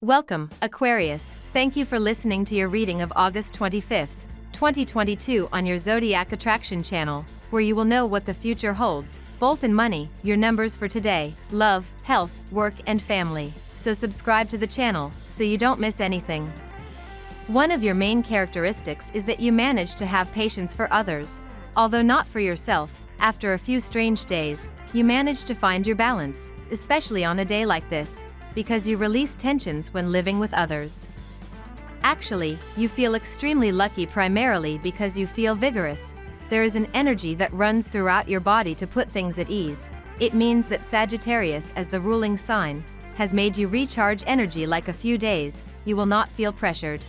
Welcome, Aquarius. Thank you for listening to your reading of August 25th, 2022 on your Zodiac Attraction channel, where you will know what the future holds, both in money, your numbers for today, love, health, work and family. So subscribe to the channel, so you don't miss anything. One of your main characteristics is that you manage to have patience for others. Although not for yourself, after a few strange days, you manage to find your balance, especially on a day like this, because you release tensions when living with others. Actually, you feel extremely lucky primarily because you feel vigorous. There is an energy that runs throughout your body to put things at ease. It means that Sagittarius, as the ruling sign, has made you recharge energy like a few days. You will not feel pressured.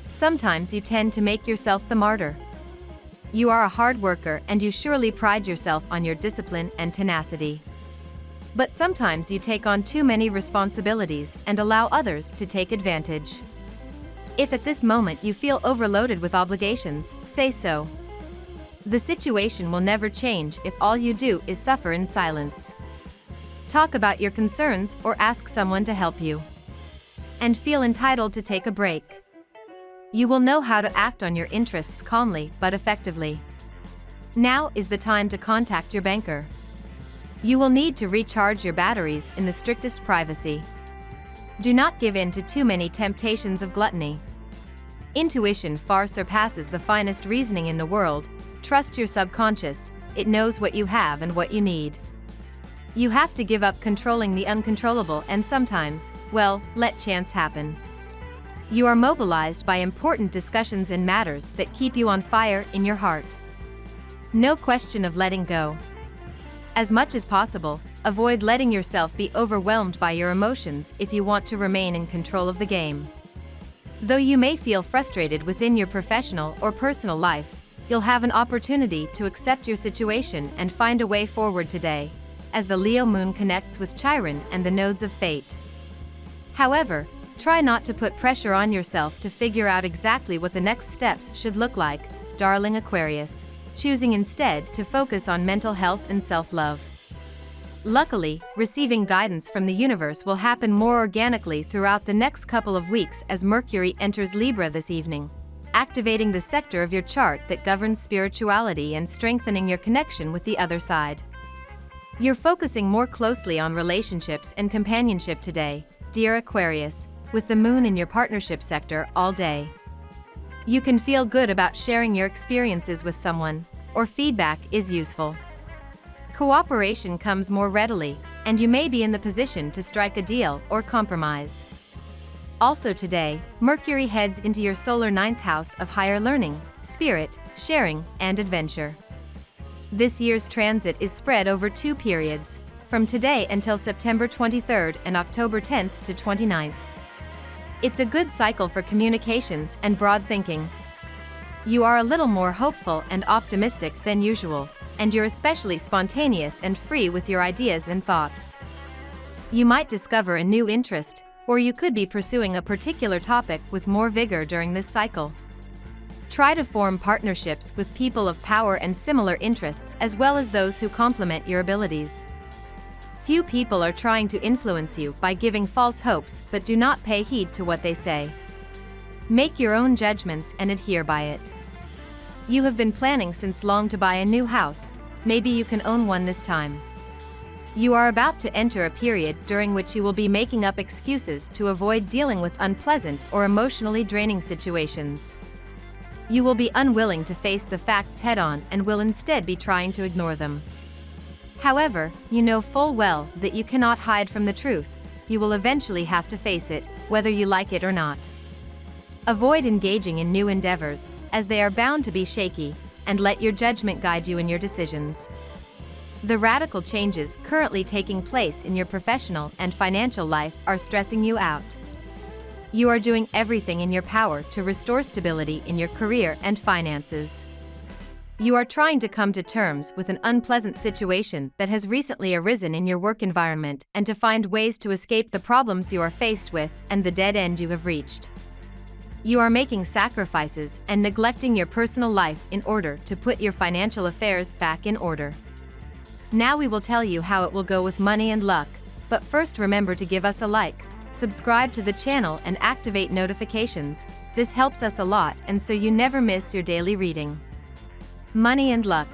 Sometimes you tend to make yourself the martyr. You are a hard worker and you surely pride yourself on your discipline and tenacity. But sometimes you take on too many responsibilities and allow others to take advantage. If at this moment you feel overloaded with obligations, say so. The situation will never change if all you do is suffer in silence. Talk about your concerns or ask someone to help you. And feel entitled to take a break. You will know how to act on your interests calmly but effectively. Now is the time to contact your banker. You will need to recharge your batteries in the strictest privacy. Do not give in to too many temptations of gluttony. Intuition far surpasses the finest reasoning in the world. Trust your subconscious, it knows what you have and what you need. You have to give up controlling the uncontrollable and sometimes, well, let chance happen. You are mobilized by important discussions and matters that keep you on fire in your heart. No question of letting go. As much as possible, avoid letting yourself be overwhelmed by your emotions if you want to remain in control of the game. Though you may feel frustrated within your professional or personal life, you'll have an opportunity to accept your situation and find a way forward today, as the Leo moon connects with Chiron and the nodes of fate. However, try not to put pressure on yourself to figure out exactly what the next steps should look like, darling Aquarius, choosing instead to focus on mental health and self-love. Luckily, receiving guidance from the universe will happen more organically throughout the next couple of weeks as Mercury enters Libra this evening, activating the sector of your chart that governs spirituality and strengthening your connection with the other side. You're focusing more closely on relationships and companionship today, dear Aquarius, with the moon in your partnership sector all day. You can feel good about sharing your experiences with someone, or feedback is useful. Cooperation comes more readily, and you may be in the position to strike a deal or compromise. Also today, Mercury heads into your solar 9th house of higher learning, spirit, sharing, and adventure. This year's transit is spread over 2 periods, from today until September 23rd and October 10th to 29th. It's a good cycle for communications and broad thinking. You are a little more hopeful and optimistic than usual, and you're especially spontaneous and free with your ideas and thoughts. You might discover a new interest, or you could be pursuing a particular topic with more vigor during this cycle. Try to form partnerships with people of power and similar interests as well as those who complement your abilities. Few people are trying to influence you by giving false hopes, but do not pay heed to what they say. Make your own judgments and adhere by it. You have been planning since long to buy a new house, maybe you can own one this time. You are about to enter a period during which you will be making up excuses to avoid dealing with unpleasant or emotionally draining situations. You will be unwilling to face the facts head-on and will instead be trying to ignore them. However, you know full well that you cannot hide from the truth. You will eventually have to face it, whether you like it or not. Avoid engaging in new endeavors, as they are bound to be shaky, and let your judgment guide you in your decisions. The radical changes currently taking place in your professional and financial life are stressing you out. You are doing everything in your power to restore stability in your career and finances. You are trying to come to terms with an unpleasant situation that has recently arisen in your work environment and to find ways to escape the problems you are faced with and the dead end you have reached. You are making sacrifices and neglecting your personal life in order to put your financial affairs back in order. Now we will tell you how it will go with money and luck, but first remember to give us a like, subscribe to the channel and activate notifications. This helps us a lot and so you never miss your daily reading. Money and luck.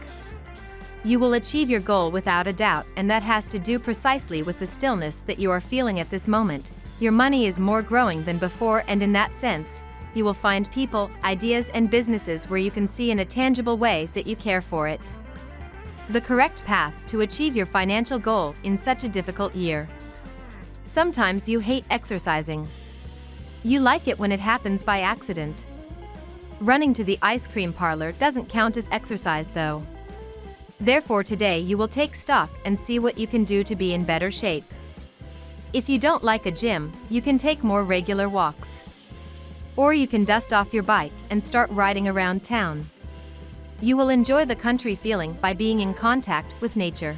You will achieve your goal without a doubt, and that has to do precisely with the stillness that you are feeling at this moment. Your money is more growing than before, and in that sense, you will find people, ideas and businesses where you can see in a tangible way that you care for it. The correct path to achieve your financial goal in such a difficult year. Sometimes you hate exercising. You like it when it happens by accident. Running to the ice cream parlor doesn't count as exercise though. Therefore today you will take stock and see what you can do to be in better shape. If you don't like a gym, you can take more regular walks. Or you can dust off your bike and start riding around town. You will enjoy the country feeling by being in contact with nature.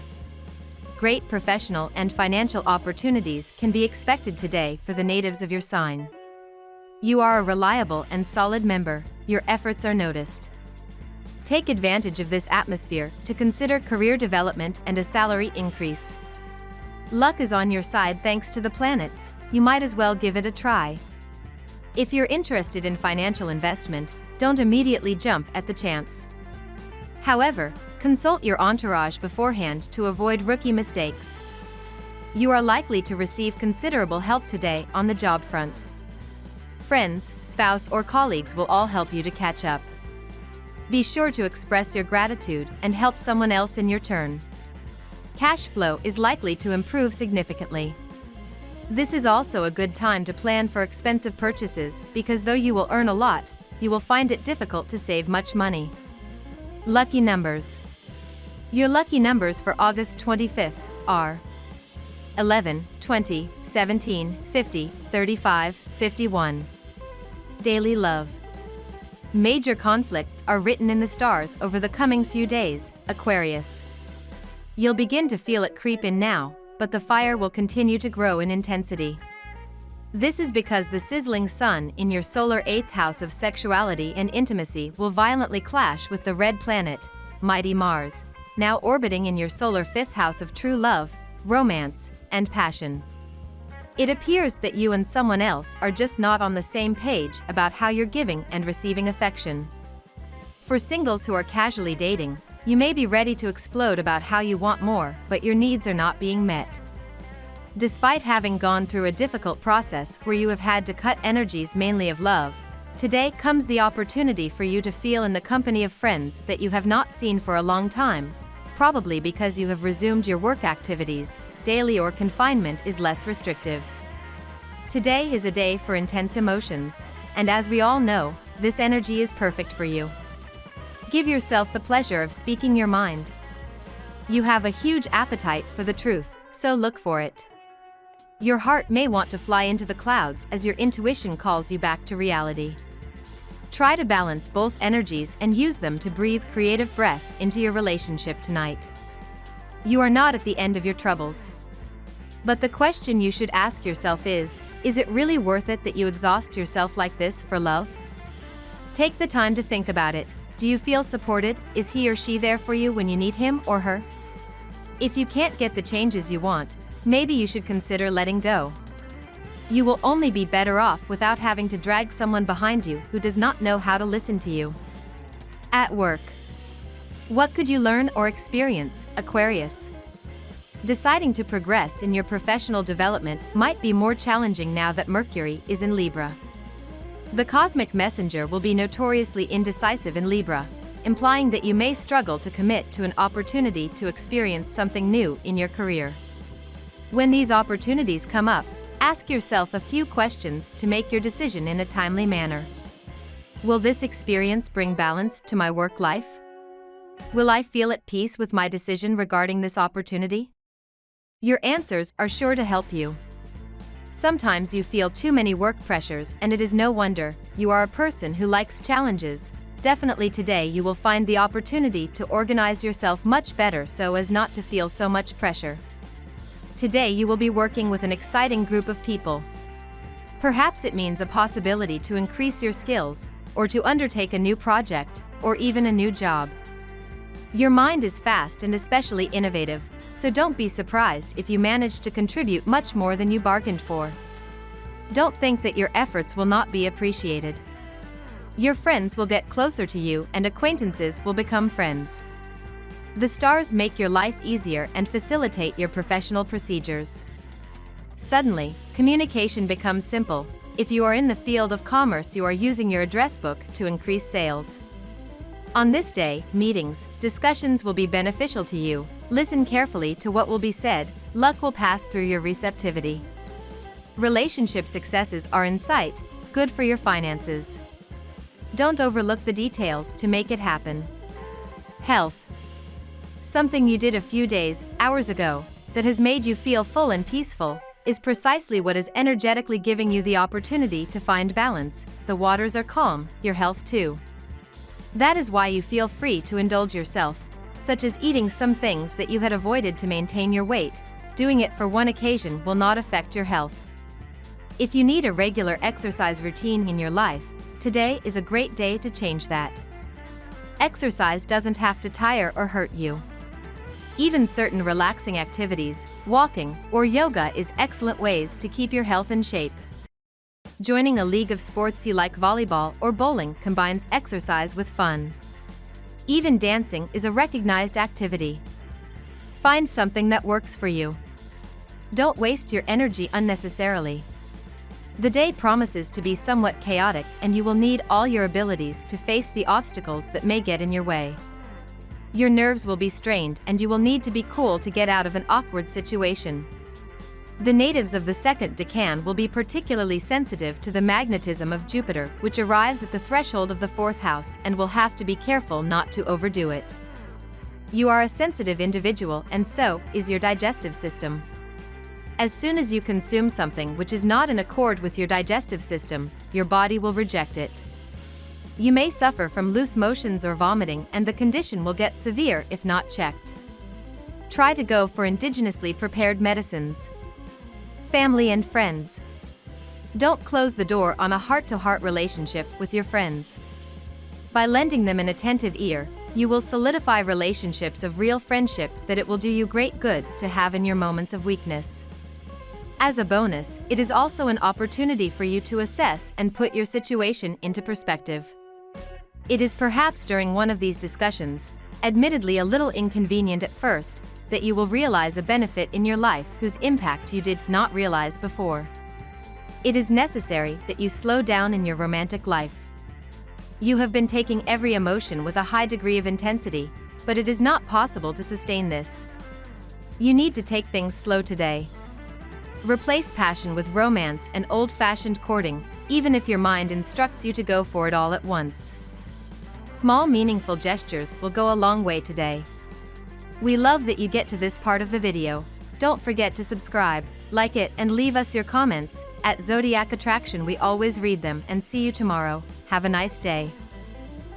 Great professional and financial opportunities can be expected today for the natives of your sign. You are a reliable and solid member, your efforts are noticed. Take advantage of this atmosphere to consider career development and a salary increase. Luck is on your side thanks to the planets, you might as well give it a try. If you're interested in financial investment, don't immediately jump at the chance. However, consult your entourage beforehand to avoid rookie mistakes. You are likely to receive considerable help today on the job front. Friends, spouse or colleagues will all help you to catch up. Be sure to express your gratitude and help someone else in your turn. Cash flow is likely to improve significantly. This is also a good time to plan for expensive purchases because though you will earn a lot, you will find it difficult to save much money. Lucky numbers. Your lucky numbers for August 25th are 11, 20, 17, 50, 35, 51. Daily love. Major conflicts are written in the stars over the coming few days, Aquarius. You'll begin to feel it creep in now, but the fire will continue to grow in intensity. This is because the sizzling sun in your solar 8th house of sexuality and intimacy will violently clash with the red planet, mighty Mars, now orbiting in your solar 5th house of true love, romance, and passion. It appears that you and someone else are just not on the same page about how you're giving and receiving affection. For singles who are casually dating, you may be ready to explode about how you want more, but your needs are not being met. Despite having gone through a difficult process where you have had to cut energies mainly of love, today comes the opportunity for you to feel in the company of friends that you have not seen for a long time, probably because you have resumed your work activities, daily or confinement is less restrictive. Today is a day for intense emotions, and as we all know, this energy is perfect for you. Give yourself the pleasure of speaking your mind. You have a huge appetite for the truth, so look for it. Your heart may want to fly into the clouds as your intuition calls you back to reality. Try to balance both energies and use them to breathe creative breath into your relationship tonight. You are not at the end of your troubles. But the question you should ask yourself is it really worth it that you exhaust yourself like this for love? Take the time to think about it. Do you feel supported? Is he or she there for you when you need him or her? If you can't get the changes you want, maybe you should consider letting go. You will only be better off without having to drag someone behind you who does not know how to listen to you. At work. What could you learn or experience, Aquarius? Deciding to progress in your professional development might be more challenging now that Mercury is in Libra. The cosmic messenger will be notoriously indecisive in Libra, implying that you may struggle to commit to an opportunity to experience something new in your career. When these opportunities come up, ask yourself a few questions to make your decision in a timely manner. Will this experience bring balance to my work life? Will I feel at peace with my decision regarding this opportunity? Your answers are sure to help you. Sometimes you feel too many work pressures, and it is no wonder. You are a person who likes challenges. Definitely today you will find the opportunity to organize yourself much better so as not to feel so much pressure. Today you will be working with an exciting group of people. Perhaps it means a possibility to increase your skills, or to undertake a new project, or even a new job. Your mind is fast and especially innovative, so don't be surprised if you manage to contribute much more than you bargained for. Don't think that your efforts will not be appreciated. Your friends will get closer to you and acquaintances will become friends. The stars make your life easier and facilitate your professional procedures. Suddenly, communication becomes simple. If you are in the field of commerce, you are using your address book to increase sales. On this day, meetings, discussions will be beneficial to you. Listen carefully to what will be said. Luck will pass through your receptivity. Relationship successes are in sight, good for your finances. Don't overlook the details to make it happen. Health. Something you did a few days, hours ago, that has made you feel full and peaceful, is precisely what is energetically giving you the opportunity to find balance. The waters are calm, your health too. That is why you feel free to indulge yourself, such as eating some things that you had avoided to maintain your weight. Doing it for one occasion will not affect your health. If you need a regular exercise routine in your life, today is a great day to change that. Exercise doesn't have to tire or hurt you. Even certain relaxing activities, walking, or yoga is excellent ways to keep your health in shape. Joining a league of sports you like volleyball or bowling combines exercise with fun. Even dancing is a recognized activity. Find something that works for you. Don't waste your energy unnecessarily. The day promises to be somewhat chaotic and you will need all your abilities to face the obstacles that may get in your way. Your nerves will be strained and you will need to be cool to get out of an awkward situation. The natives of the second decan will be particularly sensitive to the magnetism of Jupiter, which arrives at the threshold of the fourth house, and will have to be careful not to overdo it. You are a sensitive individual and so is your digestive system. As soon as you consume something which is not in accord with your digestive system, your body will reject it. You may suffer from loose motions or vomiting, and the condition will get severe if not checked. Try to go for indigenously prepared medicines. Family and friends. Don't close the door on a heart-to-heart relationship with your friends. By lending them an attentive ear, you will solidify relationships of real friendship that it will do you great good to have in your moments of weakness. As a bonus, it is also an opportunity for you to assess and put your situation into perspective. It is perhaps during one of these discussions, admittedly a little inconvenient at first, that you will realize a benefit in your life whose impact you did not realize before. It is necessary that you slow down in your romantic life. You have been taking every emotion with a high degree of intensity, but it is not possible to sustain this. You need to take things slow today. Replace passion with romance and old-fashioned courting, even if your mind instructs you to go for it all at once. Small meaningful gestures will go a long way today. We love that you get to this part of the video. Don't forget to subscribe, like it, and leave us your comments. At Zodiac Attraction we always read them, and see you tomorrow. Have a nice day.